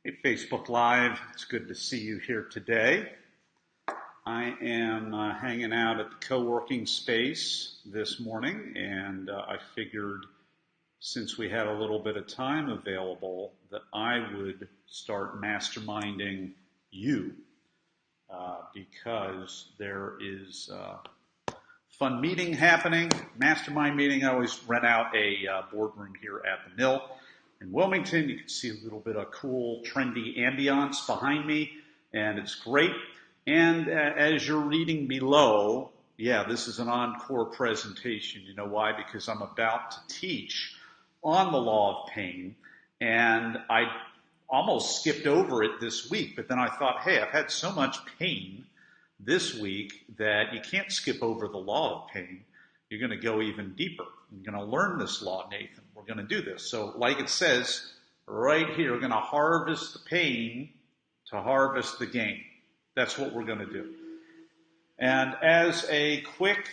Hey, Facebook Live, it's good to see you here today. I am hanging out at the co-working space this morning, and I figured since we had a little bit of time available that I would start masterminding you because there is a fun meeting happening, mastermind meeting. I always rent out a boardroom here at the Mill in Wilmington. You can see a little bit of cool, trendy ambiance behind me, and it's great. And as you're reading below, yeah, this is an Encore presentation. You know why? Because I'm about to teach on the law of pain, and I almost skipped over it this week, but then I thought, hey, I've had so much pain this week that you can't skip over the law of pain. You're going to go even deeper. You're going to learn this law, Nathan. We're going to do this. So like it says right here, we're going to harvest the pain to harvest the gain. That's what we're going to do. And as a quick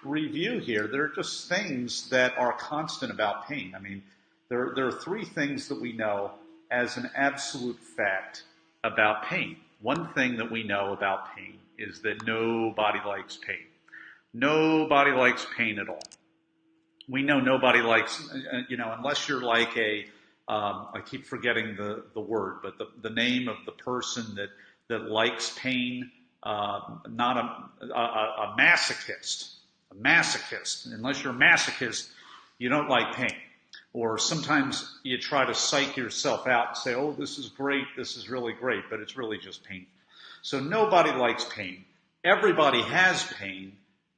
review here, there are just things that are constant about pain. I mean, there are three things that we know as an absolute fact about pain. One thing that we know about pain is that nobody likes pain. Nobody likes pain at all. We know nobody likes, unless you're like I keep forgetting the word, but the name of the person that likes pain, not a masochist. A masochist. Unless you're a masochist, you don't like pain. Or sometimes you try to psych yourself out and say, oh, this is great, this is really great, but it's really just painful. So nobody likes pain. Everybody has pain.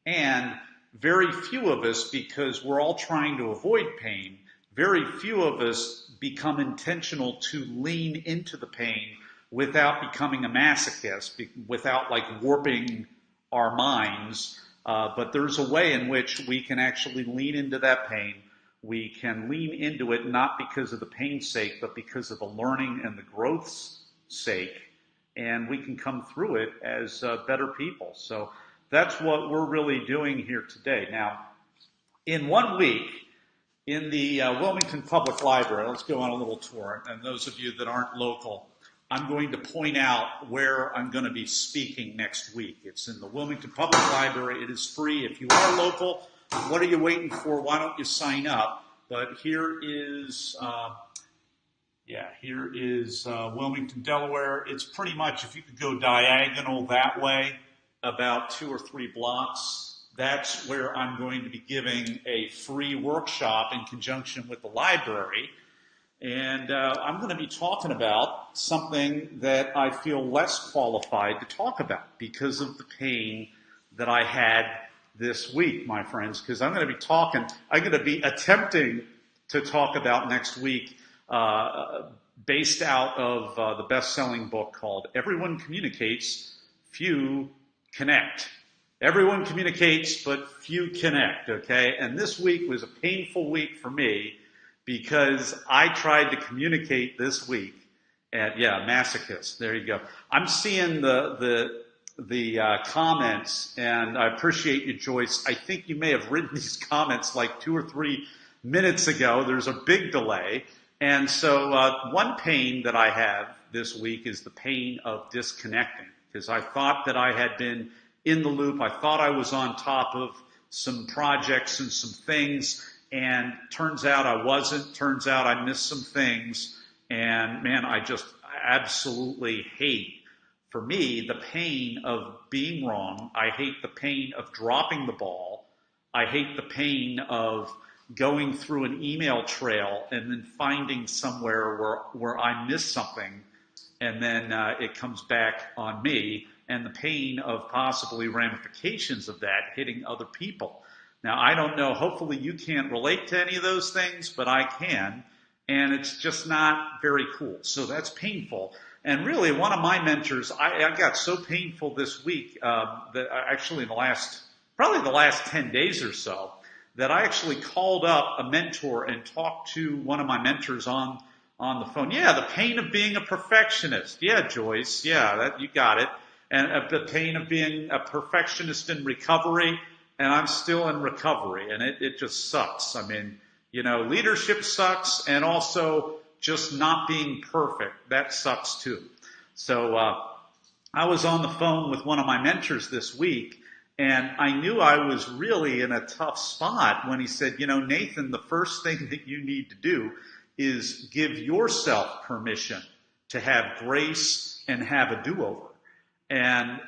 And very few of us, because we're all trying to avoid pain, very few of us become intentional to lean into the pain without becoming a masochist, without like warping our minds. But there's a way in which we can actually lean into that pain. We can lean into it not because of the pain's sake, but because of the learning and the growth's sake. And we can come through it as better people. So that's what we're really doing here today. Now, in 1 week, in the Wilmington Public Library, let's go on a little tour. And those of you that aren't local, I'm going to point out where I'm going to be speaking next week. It's in the Wilmington Public Library. It is free. If you are local, what are you waiting for? Why don't you sign up? But here is Wilmington, Delaware. It's pretty much, if you could go diagonal that way, about 2 or 3 blocks. That's where I'm going to be giving a free workshop in conjunction with the library. And I'm going to be talking about something that I feel less qualified to talk about because of the pain that I had this week, my friends. Because I'm going to be attempting to talk about next week based out of the best-selling book called Everyone Communicates, Few Connect. Everyone communicates, but few connect, okay? And this week was a painful week for me because I tried to communicate this week. And masochist, there you go. I'm seeing the comments, and I appreciate you, Joyce. I think you may have written these comments like 2 or 3 minutes ago. There's a big delay. And so one pain that I have this week is the pain of disconnecting, because I thought that I had been in the loop. I thought I was on top of some projects and some things, and turns out I wasn't. Turns out I missed some things, and man, I just absolutely hate, for me, the pain of being wrong. I hate the pain of dropping the ball. I hate the pain of going through an email trail and then finding somewhere where I missed something, and then it comes back on me, and the pain of possibly ramifications of that hitting other people. Now, I don't know, hopefully you can't relate to any of those things, but I can, and it's just not very cool. So that's painful. And really, one of my mentors, I got so painful this week that actually the last 10 days or so, that I actually called up a mentor and talked to one of my mentors on the phone. Yeah, the pain of being a perfectionist. Yeah, Joyce. Yeah, you got it. And the pain of being a perfectionist in recovery, and I'm still in recovery, and it just sucks. I mean, leadership sucks, and also just not being perfect, that sucks too. So I was on the phone with one of my mentors this week, and I knew I was really in a tough spot when he said, Nathan, the first thing that you need to do is give yourself permission to have grace and have a do-over. And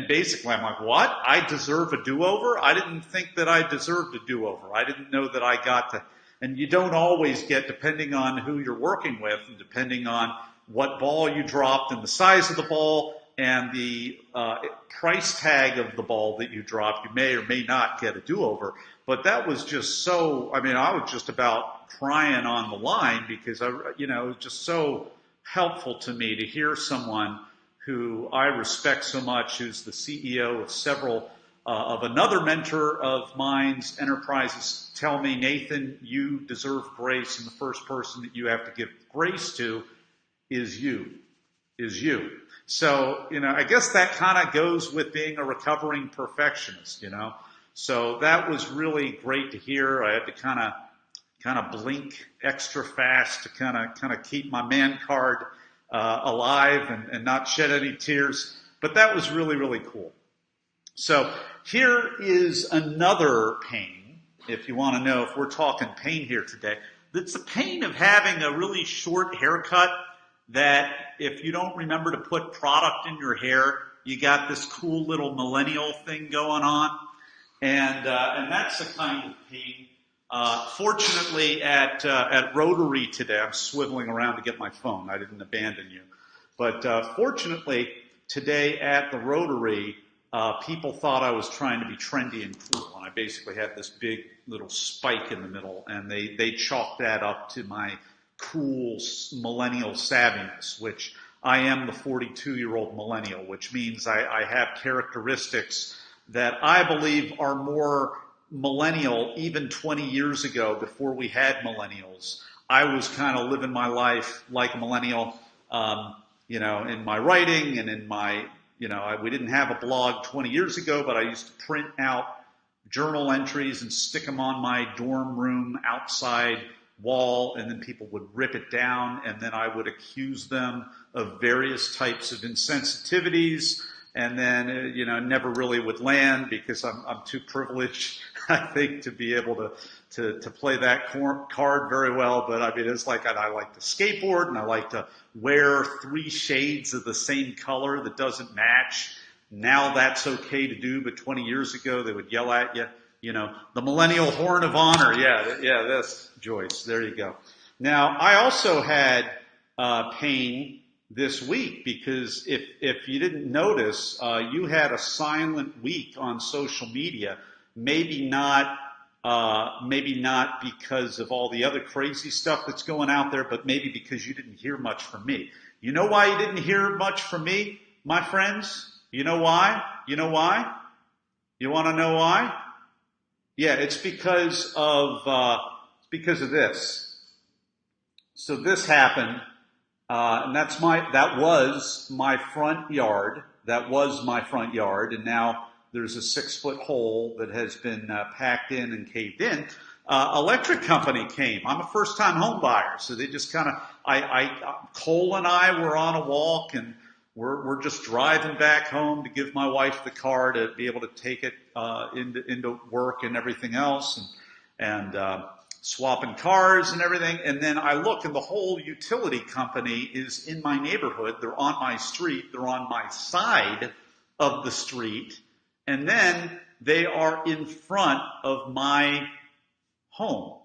basically I'm like, what? I deserve a do-over? I didn't think that I deserved a do-over. I didn't know that I got to, and you don't always get, depending on who you're working with and depending on what ball you dropped and the size of the ball and the price tag of the ball that you dropped, you may or may not get a do-over. But that was just so, I was just about crying on the line because it was just so helpful to me to hear someone who I respect so much, who's the CEO of several of another mentor of mine's enterprises, tell me, Nathan, you deserve grace, and the first person that you have to give grace to is you. So, I guess that kind of goes with being a recovering perfectionist, So that was really great to hear. I had to kind of blink extra fast to kind of keep my man card alive and not shed any tears. But that was really, really cool. So here is another pain, if you want to know if we're talking pain here today. It's the pain of having a really short haircut that if you don't remember to put product in your hair, you got this cool little millennial thing going on. And that's the kind of pain. Fortunately, at Rotary today, I'm swiveling around to get my phone. I didn't abandon you. But fortunately, today at the Rotary, people thought I was trying to be trendy and cool. And I basically had this big little spike in the middle, and they chalked that up to my cool millennial savviness, which I am the 42-year-old millennial, which means I have characteristics that I believe are more millennial even 20 years ago before we had millennials. I was kind of living my life like a millennial, in my writing and in my, we didn't have a blog 20 years ago, but I used to print out journal entries and stick them on my dorm room outside wall, and then people would rip it down, and then I would accuse them of various types of insensitivities, and then, never really would land because I'm too privileged, I think, to be able to play that card very well. But it's like I like to skateboard, and I like to wear 3 shades of the same color that doesn't match. Now that's okay to do, but 20 years ago they would yell at you. The millennial horn of honor. Yeah, that's Joyce. There you go. Now, I also had pain this week because if you didn't notice, you had a silent week on social media. Maybe not because of all the other crazy stuff that's going out there, but maybe because you didn't hear much from me. You know why you didn't hear much from me, my friends? You know why? You know why? You want to know why? Yeah, it's because of this. So this happened, and that was my front yard. That was my front yard, and now there's a 6-foot hole that has been packed in and caved in. Electric company came. I'm a first-time home buyer, so they just kind of. Cole and I were on a walk, and we're just driving back home to give my wife the car to be able to take it into work and everything else, and swapping cars and everything. And then I look, and the whole utility company is in my neighborhood. They're on my street. They're on my side of the street. And then they are in front of my home.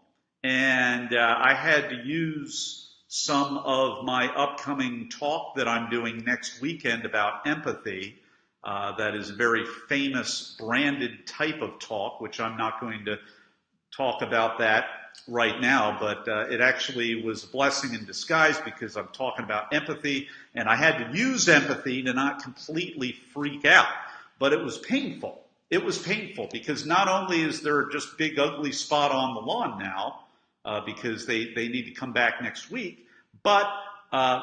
And I had to use some of my upcoming talk that I'm doing next weekend about empathy. That is a very famous branded type of talk, which I'm not going to talk about that right now, but it actually was a blessing in disguise because I'm talking about empathy, and I had to use empathy to not completely freak out. But it was painful. It was painful because not only is there just big ugly spot on the lawn now, because they need to come back next week, but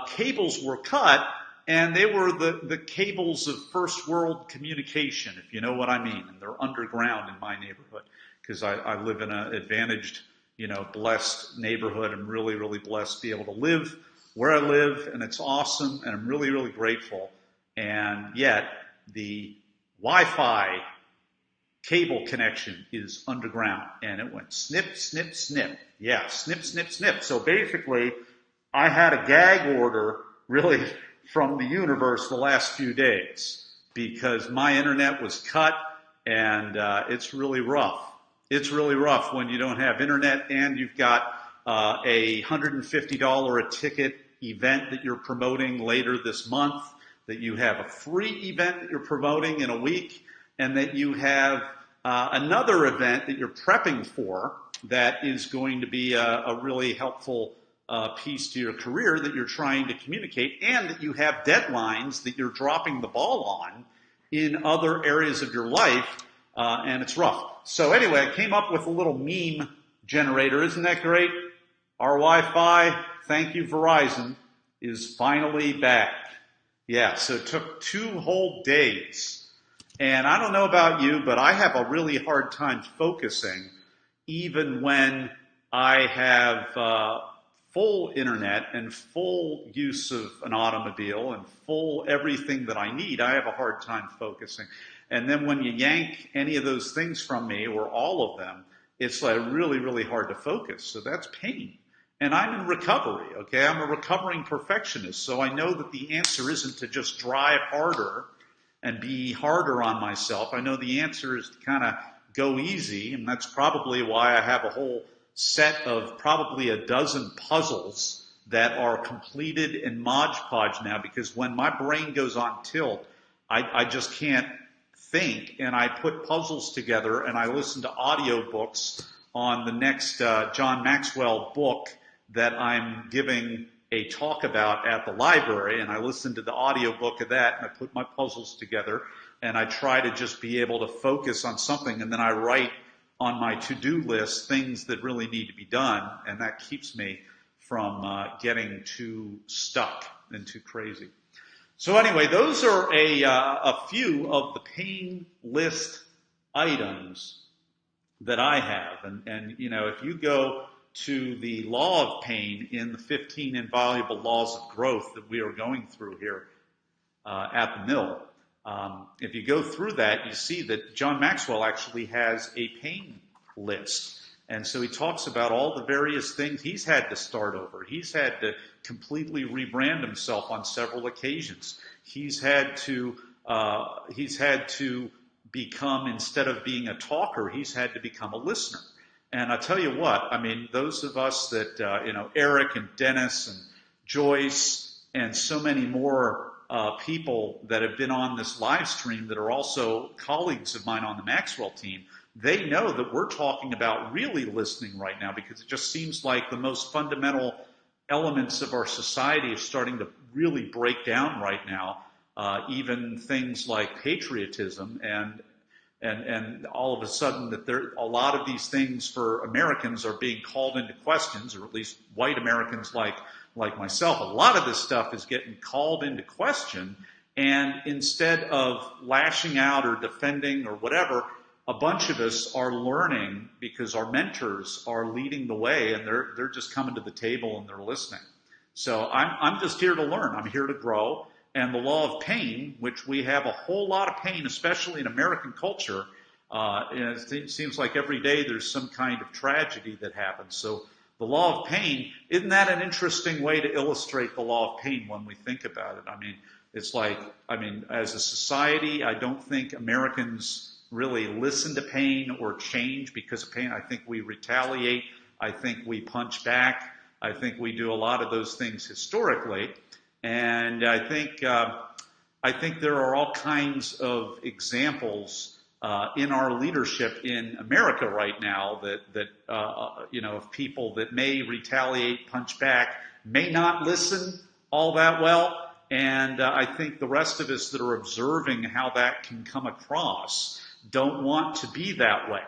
cables were cut, and they were the cables of first world communication, if you know what I mean, and they're underground in my neighborhood because I live in an advantaged blessed neighborhood. I'm really, really blessed to be able to live where I live, and it's awesome, and I'm really, really grateful. And yet, the Wi-Fi cable connection is underground, and it went snip, snip, snip. Yeah, snip, snip, snip. So basically, I had a gag order, really, from the universe the last few days, because my internet was cut, and it's really rough. It's really rough when you don't have internet and you've got a $150 a ticket event that you're promoting later this month, that you have a free event that you're promoting in a week, and that you have another event that you're prepping for that is going to be a really helpful piece to your career that you're trying to communicate, and that you have deadlines that you're dropping the ball on in other areas of your life, and it's rough. So anyway, I came up with a little meme generator. Isn't that great? Our Wi-Fi, thank you Verizon, is finally back. Yeah, so it took 2 whole days. And I don't know about you, but I have a really hard time focusing even when I have full internet and full use of an automobile and full everything that I need. I have a hard time focusing. And then when you yank any of those things from me, or all of them, it's like really, really hard to focus. So that's pain. And I'm in recovery, okay? I'm a recovering perfectionist, so I know that the answer isn't to just drive harder and be harder on myself. I know the answer is to kind of go easy, and that's probably why I have a whole set of probably a dozen puzzles that are completed in Mod Podge now, because when my brain goes on tilt, I just can't think, and I put puzzles together, and I listen to audiobooks on the next John Maxwell book that I'm giving a talk about at the library, and I listen to the audiobook of that, and I put my puzzles together, and I try to just be able to focus on something, and then I write on my to-do list things that really need to be done, and that keeps me from getting too stuck and too crazy. So anyway, those are a few of the pain list items that I have. And if you go to the law of pain in the 15 invaluable laws of growth that we are going through here at the Mill, if you go through that, you see that John Maxwell actually has a pain list. And so he talks about all the various things he's had to start over. He's had to completely rebrand himself on several occasions. He's had to become, instead of being a talker, he's had to become a listener. And I tell you what, I mean, those of us that, Eric and Dennis and Joyce and so many more people that have been on this live stream that are also colleagues of mine on the Maxwell team, they know that we're talking about really listening right now, because it just seems like the most fundamental elements of our society are starting to really break down right now. Even things like patriotism and all of a sudden that a lot of these things for Americans are being called into questions, or at least white Americans like myself. A lot of this stuff is getting called into question, and instead of lashing out or defending or whatever, a bunch of us are learning because our mentors are leading the way, and they're just coming to the table and they're listening. So I'm just here to learn. I'm here to grow. And the law of pain, which we have a whole lot of pain, especially in American culture, it seems like every day there's some kind of tragedy that happens. So the law of pain, isn't that an interesting way to illustrate the law of pain when we think about it? I mean, it's like, as a society, I don't think Americans really listen to pain or change because of pain. I think we retaliate. I think we punch back. I think we do a lot of those things historically. And I think there are all kinds of examples in our leadership in America right now that of people that may retaliate, punch back, may not listen all that well. And I think the rest of us that are observing how that can come across don't want to be that way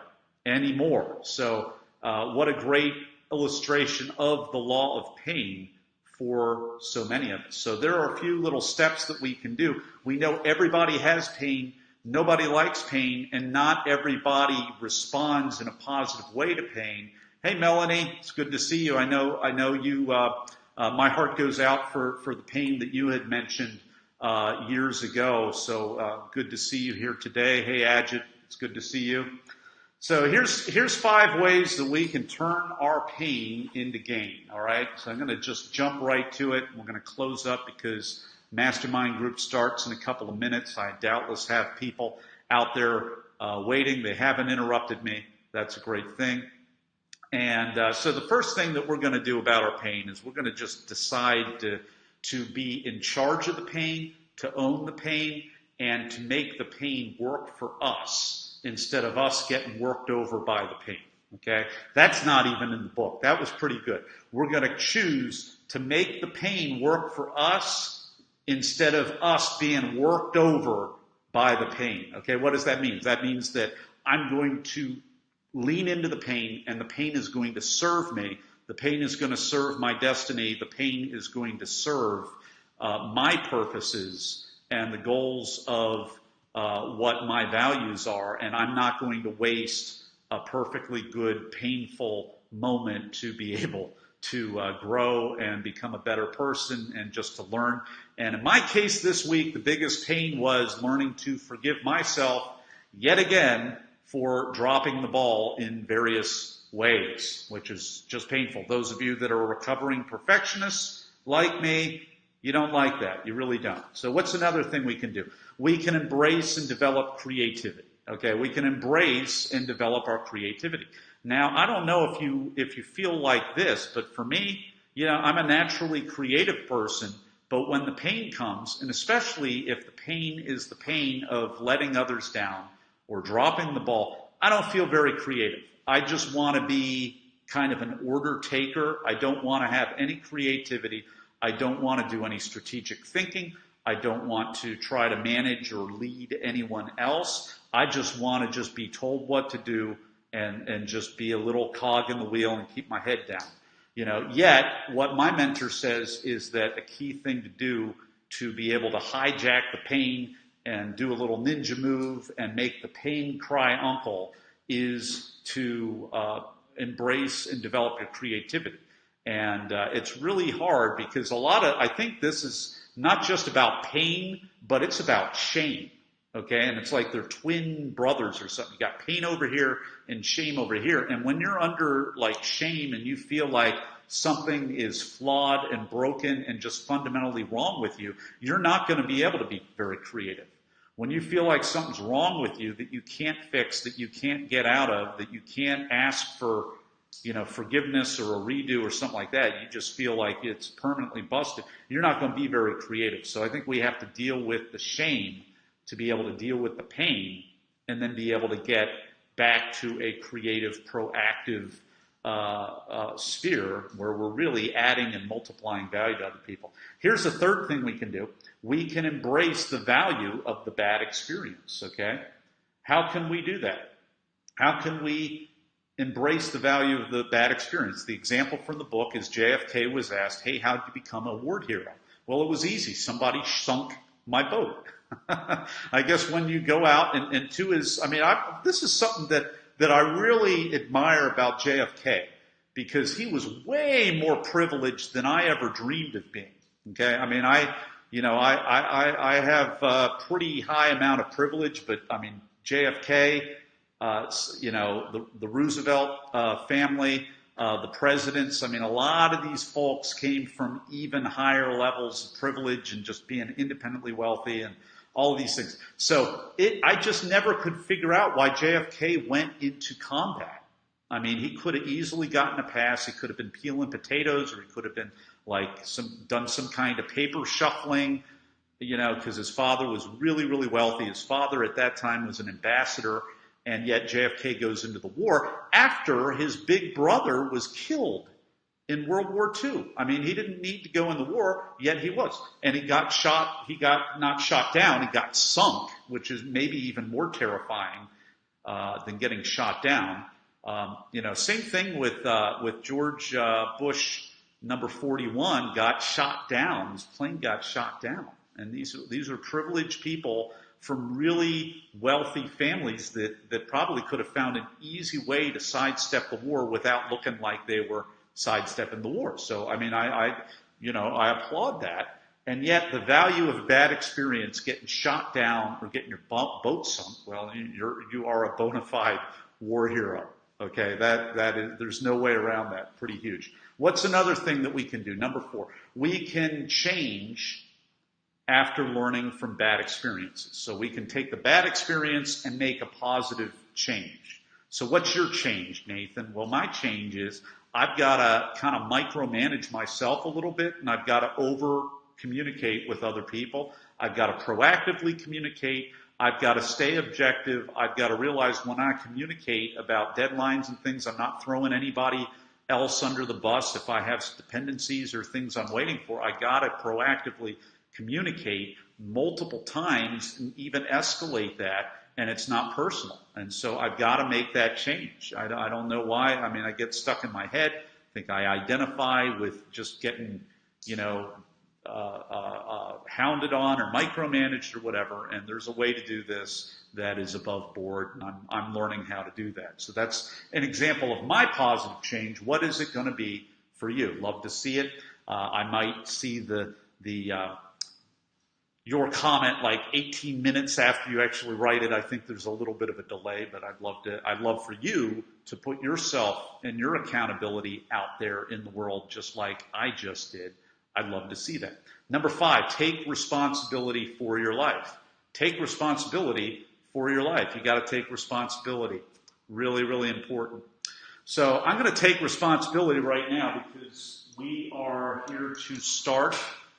anymore. So what a great illustration of the law of pain for so many of us. So there are a few little steps that we can do. We know everybody has pain, nobody likes pain, and not everybody responds in a positive way to pain. Hey, Melanie, it's good to see you. I know you. My heart goes out for the pain that you had mentioned years ago. So good to see you here today. Hey, Ajit, it's good to see you. So here's 5 ways that we can turn our pain into gain. All right. So I'm going to just jump right to it. We're going to close up because Mastermind Group starts in a couple of minutes. I doubtless have people out there waiting. They haven't interrupted me. That's a great thing. And so the first thing that we're going to do about our pain is we're going to just decide to be in charge of the pain, to own the pain, and to make the pain work for us instead of us getting worked over by the pain. Okay? That's not even in the book. That was pretty good. We're going to choose to make the pain work for us instead of us being worked over by the pain. Okay? What does that mean? That means that I'm going to lean into the pain, and the pain is going to serve me. The pain is going to serve my destiny. The pain is going to serve my purposes and the goals of what my values are, and I'm not going to waste a perfectly good, painful moment to be able to grow and become a better person and just to learn. And in my case this week, the biggest pain was learning to forgive myself yet again for dropping the ball in various ways, which is just painful. Those of you that are recovering perfectionists like me, you don't like that. You really don't. So what's another thing we can do? We can embrace and develop creativity. Okay, we can embrace and develop our creativity. Now, I don't know if you feel like this, but for me, I'm a naturally creative person, but when the pain comes, and especially if the pain is the pain of letting others down, or dropping the ball, I don't feel very creative. I just want to be kind of an order taker. I don't want to have any creativity. I don't want to do any strategic thinking. I don't want to try to manage or lead anyone else. I just want to just be told what to do and just be a little cog in the wheel and keep my head down. Yet what my mentor says is that a key thing to do to be able to hijack the pain and do a little ninja move and make the pain cry uncle is to embrace and develop your creativity. And it's really hard because I think this is not just about pain, but it's about shame. Okay, and it's like they're twin brothers or something. You got pain over here and shame over here. And when you're under like shame and you feel like something is flawed and broken and just fundamentally wrong with you, you're not going to be able to be very creative. When you feel like something's wrong with you that you can't fix, that you can't get out of, that you can't ask for, forgiveness or a redo or something like that, you just feel like it's permanently busted, you're not going to be very creative. So I think we have to deal with the shame to be able to deal with the pain and then be able to get back to a creative, proactive sphere where we're really adding and multiplying value to other people. Here's the third thing we can do. We can embrace the value of the bad experience, okay? How can we do that? How can we embrace the value of the bad experience? The example from the book is JFK was asked, hey, how did you become a war hero? Well, it was easy. Somebody sunk my boat. I guess when you go out and two is, this is something that I really admire about JFK because he was way more privileged than I ever dreamed of being. Okay, I have a pretty high amount of privilege, but JFK, the Roosevelt family, the presidents, a lot of these folks came from even higher levels of privilege and just being independently wealthy and all of these things. So I just never could figure out why JFK went into combat. He could have easily gotten a pass. He could have been peeling potatoes, or he could have been done some kind of paper shuffling, because his father was really, really wealthy. His father at that time was an ambassador, and yet JFK goes into the war after his big brother was killed in World War II. He didn't need to go in the war, yet he was. And he got shot. He got not shot down, he got sunk, which is maybe even more terrifying than getting shot down. Same thing with George Bush, number 41, got shot down. His plane got shot down. And these are privileged people from really wealthy families that probably could have found an easy way to sidestep the war without looking like they were sidestepping the war. So, I mean, I applaud that. And yet the value of a bad experience, getting shot down or getting your boat sunk, well, you are a bona fide war hero. Okay, that is, there's no way around that. Pretty huge. What's another thing that we can do? Number 4, we can change after learning from bad experiences. So we can take the bad experience and make a positive change. So what's your change, Nathan? Well, my change is I've got to kind of micromanage myself a little bit, and I've got to over-communicate with other people. I've got to proactively communicate. I've got to stay objective. I've got to realize when I communicate about deadlines and things, I'm not throwing anybody else under the bus. If I have dependencies or things I'm waiting for, I got to proactively communicate multiple times and even escalate that, and it's not personal. And so I've got to make that change. I don't know why. I mean, I get stuck in my head. I think I identify with just getting, hounded on or micromanaged or whatever, and there's a way to do this that is above board, and I'm learning how to do that. So that's an example of my positive change. What is it going to be for you? Love to see it. I might see your comment like 18 minutes after you actually write it. I think there's a little bit of a delay, but I'd love for you to put yourself and your accountability out there in the world just like I just did. I'd love to see that. Number 5, take responsibility for your life. Take responsibility for your life. You got to take responsibility. Really, really important. So I'm going to take responsibility right now because we are here to start.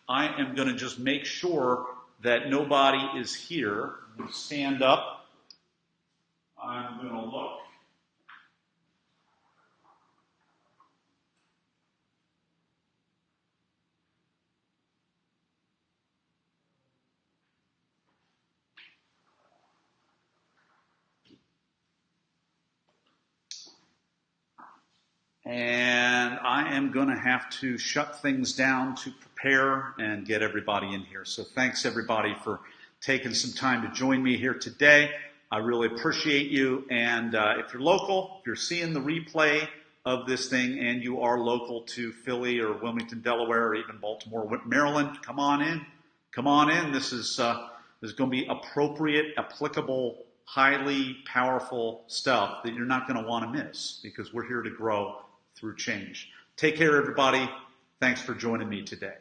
I am going to just make sure that nobody is here. I'm going to stand up. I'm going to look. And I am going to have to shut things down to prepare and get everybody in here. So thanks everybody for taking some time to join me here today. I really appreciate you. And if you're local, if you're seeing the replay of this thing and you are local to Philly or Wilmington, Delaware, or even Baltimore, Maryland, come on in. Come on in. This is going to be appropriate, applicable, highly powerful stuff that you're not going to want to miss because we're here to grow through change. Take care, everybody. Thanks for joining me today.